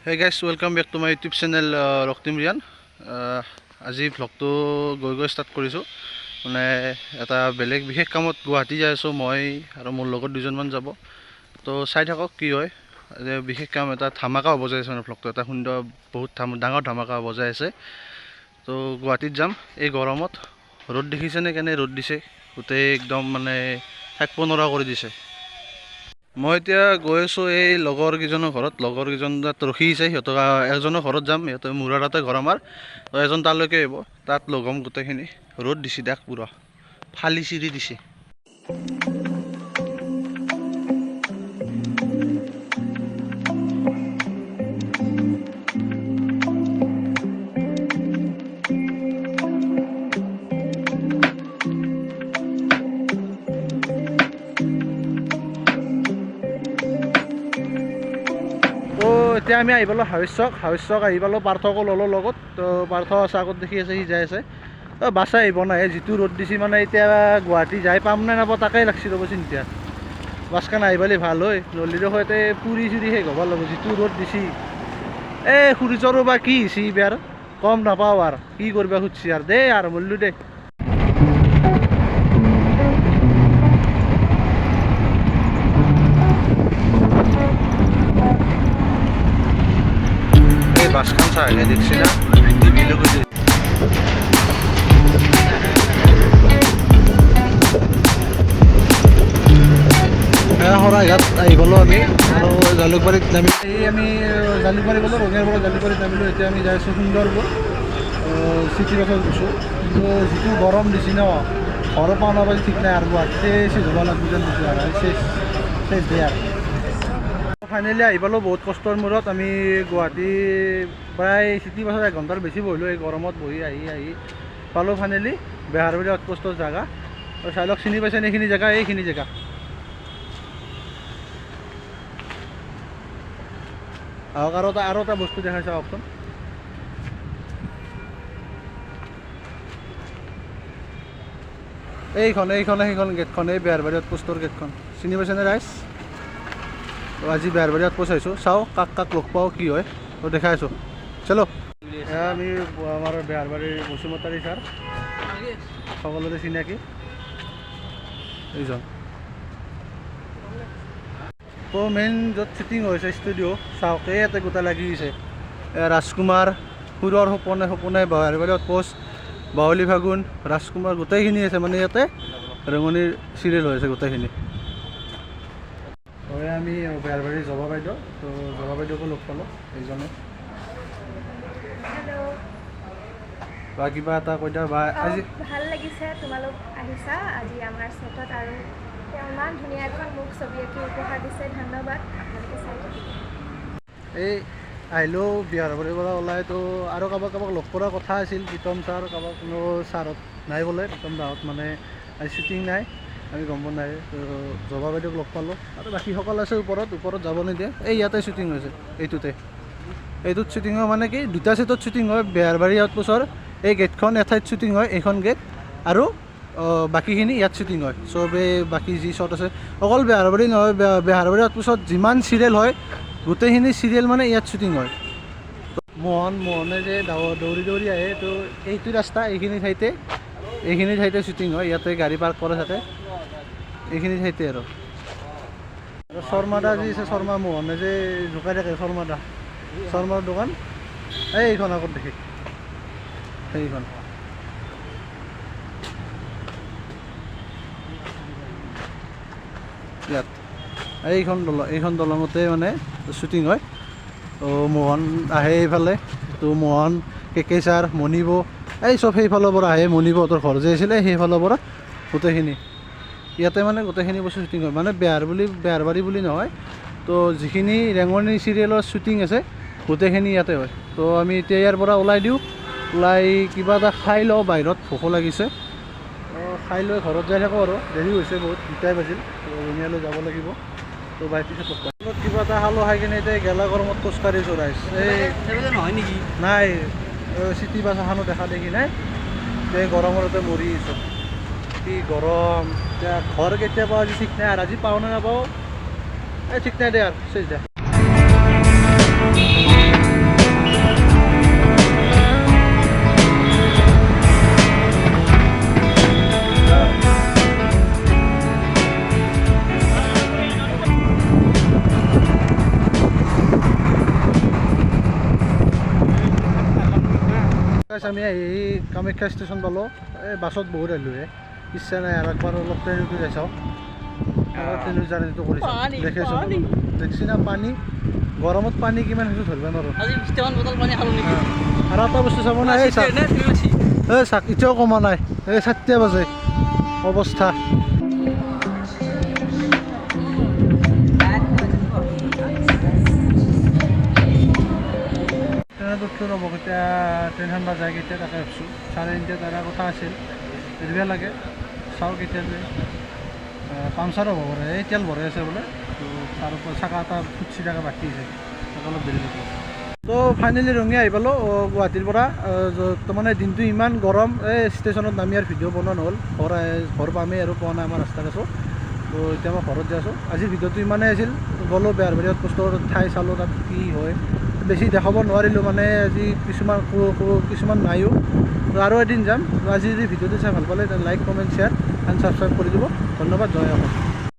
Hey guys, welcome back to my YouTube channel Roktim Rian. আজি ভ্লগটো গৈ start কৰিছোঁ মানে এটা বেলেগ বিশেষ কামত গুৱাহাটী যাই আছোঁ মই আৰু মোৰ লগত দুজনমান যাব তো চাই থাকক কি হয় বিশেষ কাম এটা ধামাকা হ'ব যাই আছে মানে ভ্লগটো এটা সুন্দৰ বহুত ডাঙৰ ধামাকা হ'ব যাই আছে তো গুৱাহাটীত যাম এই গৰমত ৰ'দ দেখিছেনে কেনে ৰ'দ দিছে গোটেই একদম মানে থাকিব নোৱাৰা কৰি দিছে মই এতিয়া গৈ আছোঁ এই লগৰ কেইজনৰ ঘৰত লগৰ কেইজন তাত ৰখি আছে সিহঁতক এজনৰ ঘৰত যাম সিহঁতে মূৰা তাতে ঘৰ আমাৰ তো এজন তালৈকে আহিব তাত লগ হ'ম গোটেইখিনি ৰ'দ দিছে দেখ পুৰা ফালি চিৰি দিছে এতিয়া আমি আহি পালোঁ হাউচ আহি পালোঁ পাৰ্থকো ল'লোঁ লগত তো পাৰ্থ আছে আগত দেখি আছে সি যাই আছে বাছে আহিব নাই যিটো ৰ'দ দিছে মানে এতিয়া গুৱাহাটী যাই পাম নে নাপাওঁ তাকেই লাগছি ৰ'ব চিন্তা বাছখন আহি পালে ভাল হয় নলীৰ সৈতে পুৰি চুৰি শেষ হ'ব লাগিব যিটো ৰ'দ দিছে এই সূৰ্যৰো বা কি হৈছে এইবাৰ কম নাপাওঁ আৰু কি কৰিব খুজিছে আৰু দেই আৰু মল্লো দে বাছখন চাই দেখছি না টিভিলৈ গৈছে শৰাইঘাট আহি পালোঁ আমি আৰু জালুকবাৰীত নামি আমি জালুকবাৰী গ'লোঁ ৰঙিয়াৰ পৰা জালুকবাৰীত নামিলোঁ এতিয়া আমি যাই আছোঁ সুন্দৰপুৰ চিটি বাছত গৈছোঁ কিন্তু যিটো গৰম দিছে ন ঘৰৰ পৰা নাপাই ঠিক নাই আৰু গুৱাহাটীতে চেজ হ'ব লাগিব যেন দিছোঁ আৰু চেজ দিয়ে আৰু ফাইনেলি আহি পালোঁ বহুত কষ্টৰ মূৰত আমি গুৱাহাটী প্ৰায় চিটি বাছত 1 ঘণ্টাৰ বেছি বহিলোঁ এই গৰমত বহি আহি পালোঁ ফাইনেলি বেহাৰবাৰী আউটপোষ্টৰ জেগা আৰু চাই লওক চিনি পাইছেনে এইখিনি জেগা আহক আৰু এটা বস্তু দেখাই চাওকচোন সেইখন গেটখন এই বেহাৰবাৰী আউটপোষ্টৰ গেটখন চিনি পাইছেনে ৰাইজ তো আজি বেহাৰবাৰী আউটপোষ্ট আহিছোঁ চাওঁ কাক লগ পাওঁ কি হয় তো দেখাই আছোঁ চলো আমি আমাৰ বেহাৰবাৰীৰ বসুমতাৰী ছাৰ সকলোতে চিনাকি এইজন তো মেইন য'ত শ্বুটিং হৈছে ষ্টুডিঅ' চাওক ইয়াতে গোটা লাগি গৈছে ৰাজকুমাৰ সুৰৰ সপোনে বেহাৰবাৰী আউটপোষ্ট বাউলী ফাগুন ৰাজকুমাৰ গোটেইখিনি আছে মানে ইয়াতে ৰঙনিৰ চিৰিয়েল হৈ আছে গোটেইখিনি হয় আমি বেহাৰবাৰীৰ জবা বাইদেউ তো জবা বাইদেউকো লগ পালোঁ এইজনে বা কিবা এটা কৈ দিয়া বা আজি ভাল লাগিছে তোমালোক আহিছা আজি আমাৰ চেটত আৰু ইমান ধুনীয়া এখন মোক ছবি আঁকি উপহাৰ দিছে ধন্যবাদ এই আহিলেও বেহাৰবাৰীৰ পৰা ওলাই তো আৰু কাৰোবাক লগ কৰাৰ কথা আছিল প্ৰীতম ছাৰ কাৰোবাক কোনো ছাৰত নাই বোলে প্ৰীতম দাহঁত মানে আজি শ্বুটিং নাই আমি গম পোৱা নাই তো জবা বাইদেউক লগ পালোঁ আৰু বাকীসকল আছে ওপৰত যাব নিদিয়ে এই ইয়াতে শ্বুটিং হৈছে এইটোত শ্বুটিং হয় মানে কি দুটা ছেটত শ্বুটিং হয় বেহাৰবাৰী আউটপোষ্টৰ এই গেটখন এঠাইত শ্বুটিং হয় এইখন গেট আৰু বাকীখিনি ইয়াত শ্বুটিং হয় চবেই বাকী যি শ্বট আছে অকল বেহাৰবাৰী নহয় বেহাৰবাৰী আউটপোষ্টত যিমান চিৰিয়েল হয় গোটেইখিনি চিৰিয়েল মানে ইয়াত শ্বুটিং হয় মোহনে যে দৌৰি আহে তো এইটো ৰাস্তা এইখিনি ঠাইতে শ্বুটিং হয় ইয়াতে গাড়ী পাৰ্ক কৰে থাকে এইখিনি ঠাইতে আৰু শৰ্মাদা যি আছে শৰ্মা মোহনে যে জোকাই থাকে শৰ্মাৰ দোকান এইখন আগত দেখি সেইখন ইয়াত এইখন দলঙতে মানে শ্বুটিং হয় তো মোহন আহে এইফালে তো মোহন কেকে ছাৰ মণিব এই চব সেইফালৰ পৰা আহে মণিবহঁতৰ ঘৰ যে আছিলে সেইফালৰ পৰা গোটেইখিনি ইয়াতে মানে গোটেইখিনি বস্তু শ্বুটিং হয় মানে বেহাৰবাৰী বুলি নহয় তো যিখিনি ৰেঙনি চিৰিয়েলৰ শ্বুটিং আছে গোটেইখিনি ইয়াতে হয় তো আমি এতিয়া ইয়াৰ পৰা ওলাই কিবা এটা খাই লওঁ বাহিৰত ভোকো লাগিছে খাই লৈ ঘৰত যাই থাকোঁ আৰু দেৰি হৈছে বহুত 2টাই বাজিল তো ৰঙিয়ালৈ যাব লাগিব তো বাই পিছত কিবা এটা খালোঁ খাই কিনে এতিয়া গেলা গৰমত খোজকাঢ়িছোঁ ৰাইজ নহয় নেকি নাই চিটি বাছ এখনো দেখা দেখি নাই এই গৰমতে মৰি আছোঁ কি গৰম এতিয়া ঘৰ কেতিয়া পাওঁ আজি ঠিক নাই আৰু আজি পাওঁ নে নাপাওঁ ঠিক নাই দে আৰু চেচ দে গাইছ আমি আহি কামাখ্যা ষ্টেচন পালোঁ এই বাছত বহুত আহিলোঁ ইচ্ছা নাই আৰু একবাৰ অলপ ট্ৰেইনত উঠি যাই চাওঁ ট্ৰেইনৰ জাৰ্ণিটো কৰি চাওঁ দেখিছোঁ দেখছি না পানী গৰমত পানী কিমান হৈছে ধৰিব নোৱাৰোঁ আজি 20টামান বটল পানী খালোঁ নেকি আৰু এটা বস্তু চাব না এই চাক এই চাক এতিয়াও কমা নাই এই 7টা বাজে অৱস্থা ট্ৰেইনত উঠলোঁ ৰ'ব কেতিয়া ট্ৰেইনখন বা যায় কেতিয়া তাকে ভাবিছোঁ 3:30 তাৰে কথা আছিল এৰিব লাগে চাওঁ কেতিয়া যায় পামচাৰ হ'ব পাৰে এই তেল ভৰাই আছে বোলে তো তাৰ ওপৰত চাকা এটা ফুটছি থকা বাকী আছে তাক অলপ দেৰি লাগিব তো ফাইনেলি ৰঙিয়া আহি পালোঁ গুৱাহাটীৰ পৰা তাৰমানে দিনটো ইমান গৰম এই ষ্টেচনত নামি আৰু ভিডিঅ' বনোৱা নহ'ল ঘৰ পামেই আৰু পোৱা নাই আমাৰ ৰাস্তাত আছোঁ তো এতিয়া মই ঘৰত যাই আছোঁ আজিৰ ভিডিঅ'টো ইমানেই আছিল গ'লোঁ বেহাৰবাৰীত পোষ্টৰ ঠাই চালোঁ তাত কি হয় বেছি দেখাব নোৱাৰিলোঁ মানে আজি কিছুমান নাইও তো আৰু এদিন যাম তো আজি যদি ভিডিঅ'টো চাই ভাল পালে like comment share and subscribe কৰি দিব ধন্যবাদ জয় অসম